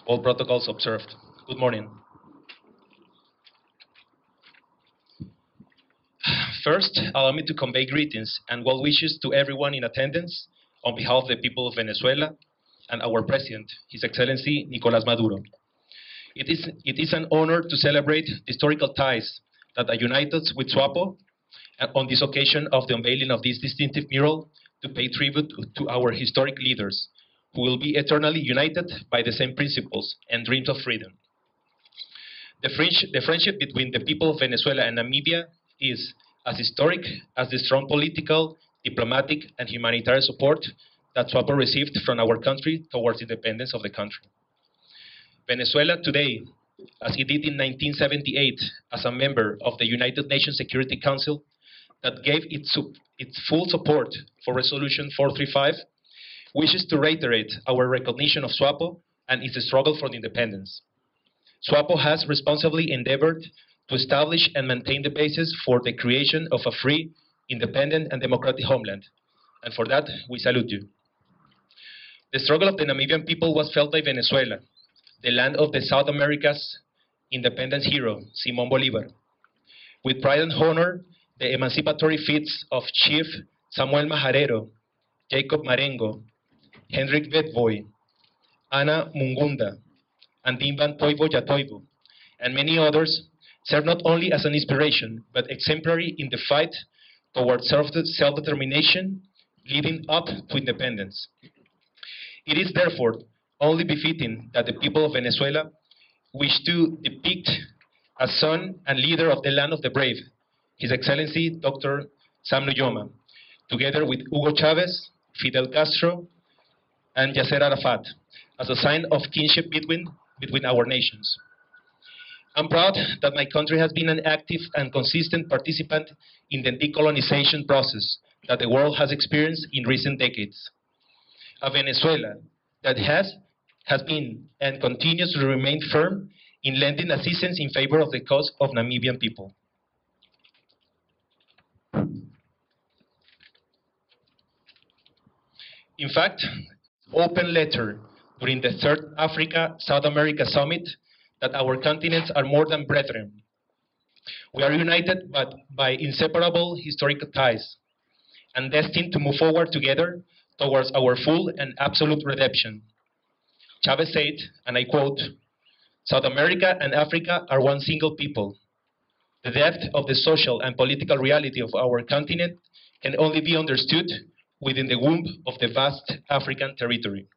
All protocols observed. Good morning. First, allow me to convey greetings and well wishes to everyone in attendance on behalf of the people of Venezuela and our President, His Excellency Nicolás Maduro. It is an honor to celebrate the historical ties that unite us with SWAPO on this occasion of the unveiling of this distinctive mural to pay tribute to our historic leaders, who will be eternally united by the same principles and dreams of freedom. The friendship between the people of Venezuela and Namibia is as historic as the strong political, diplomatic, and humanitarian support that SWAPO received from our country towards independence of the country. Venezuela today, as it did in 1978 as a member of the United Nations Security Council that gave its full support for Resolution 435, wishes to reiterate our recognition of SWAPO and its struggle for independence. SWAPO has responsibly endeavored to establish and maintain the basis for the creation of a free, independent, and democratic homeland, and for that, we salute you. The struggle of the Namibian people was felt by Venezuela, the land of the South America's independence hero, Simón Bolívar. With pride and honor, the emancipatory feats of Chief Samuel Majarero, Jacob Marengo, Hendrik Witbooi, Ana Mungunda, and Dimban Toivo Yatoivo, and many others serve not only as an inspiration, but exemplary in the fight towards self-determination leading up to independence. It is therefore only befitting that the people of Venezuela wish to depict a son and leader of the land of the brave, His Excellency Dr. Sam Nujoma, together with Hugo Chávez, Fidel Castro, and Yasser Arafat, as a sign of kinship between our nations. I'm proud that my country has been an active and consistent participant in the decolonization process that the world has experienced in recent decades. A Venezuela that has been and continues to remain firm in lending assistance in favor of the cause of Namibian people. In fact, open letter during the third Africa-South America Summit that our continents are more than brethren. We are united by inseparable historical ties and destined to move forward together towards our full and absolute redemption. Chávez said, and I quote, "South America and Africa are one single people. The depth of the social and political reality of our continent can only be understood within the womb of the vast African territory."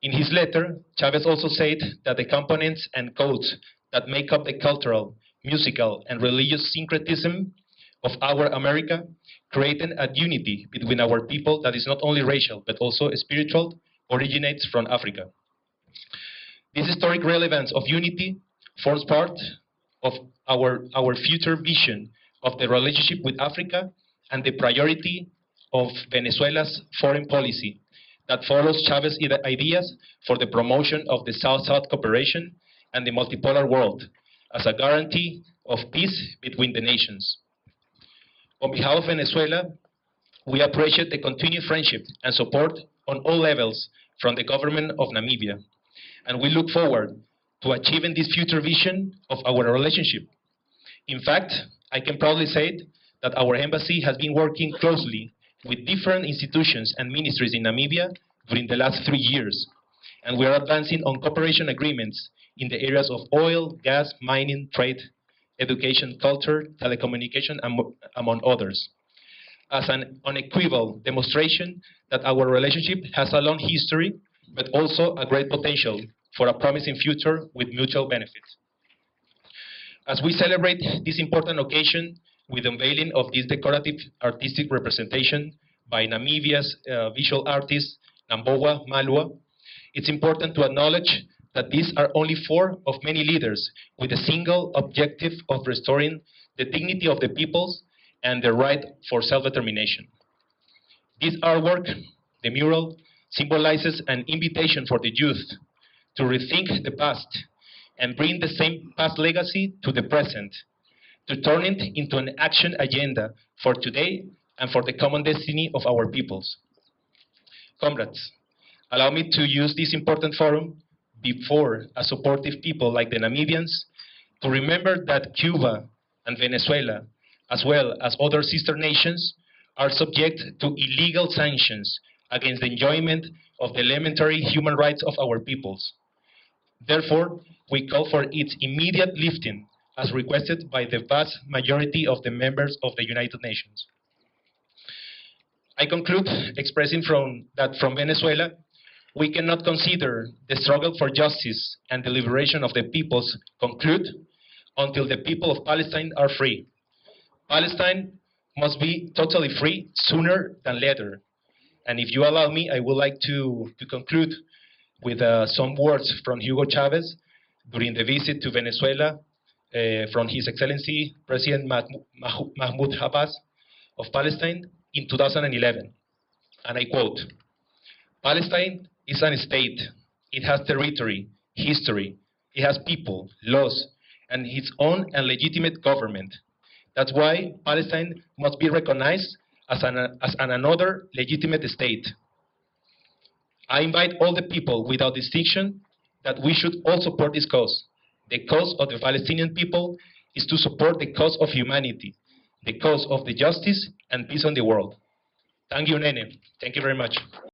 In his letter, Chávez also said that the components and codes that make up the cultural, musical, and religious syncretism of our America create a unity between our people that is not only racial, but also spiritual, originates from Africa. This historic relevance of unity forms part of our future vision of the relationship with Africa and the priority of Venezuela's foreign policy that follows Chávez's ideas for the promotion of the South-South cooperation and the multipolar world as a guarantee of peace between the nations. On behalf of Venezuela, we appreciate the continued friendship and support on all levels from the government of Namibia, and we look forward to achieving this future vision of our relationship. In fact, I can proudly say that our embassy has been working closely with different institutions and ministries in Namibia during the last 3 years, and we are advancing on cooperation agreements in the areas of oil, gas, mining, trade, education, culture, telecommunication, among others, as an unequivocal demonstration that our relationship has a long history, but also a great potential for a promising future with mutual benefits. As we celebrate this important occasion with the unveiling of this decorative artistic representation by Namibia's visual artist, Nambowa, Malua, it's important to acknowledge that these are only 4 of many leaders with a single objective of restoring the dignity of the peoples and the right for self-determination. This artwork, the mural, symbolizes an invitation for the youth to rethink the past and bring the same past legacy to the present, to turn it into an action agenda for today and for the common destiny of our peoples. Comrades, allow me to use this important forum before a supportive people like the Namibians, to remember that Cuba and Venezuela, as well as other sister nations, are subject to illegal sanctions against the enjoyment of the elementary human rights of our peoples. Therefore, we call for its immediate lifting, as requested by the vast majority of the members of the United Nations. I conclude expressing that from Venezuela, we cannot consider the struggle for justice and the liberation of the peoples conclude until the people of Palestine are free. Palestine must be totally free sooner than later. And if you allow me, I would like to conclude with some words from Hugo Chávez during the visit to Venezuela from His Excellency President Mahmoud Abbas of Palestine in 2011. And I quote, "Palestine is a state. It has territory, history, it has people, laws, and its own and legitimate government. That's why Palestine must be recognized as another legitimate state. I invite all the people without distinction that we should all support this cause. The cause of the Palestinian people is to support the cause of humanity, the cause of the justice and peace on the world." Thank you, Nene. Thank you very much.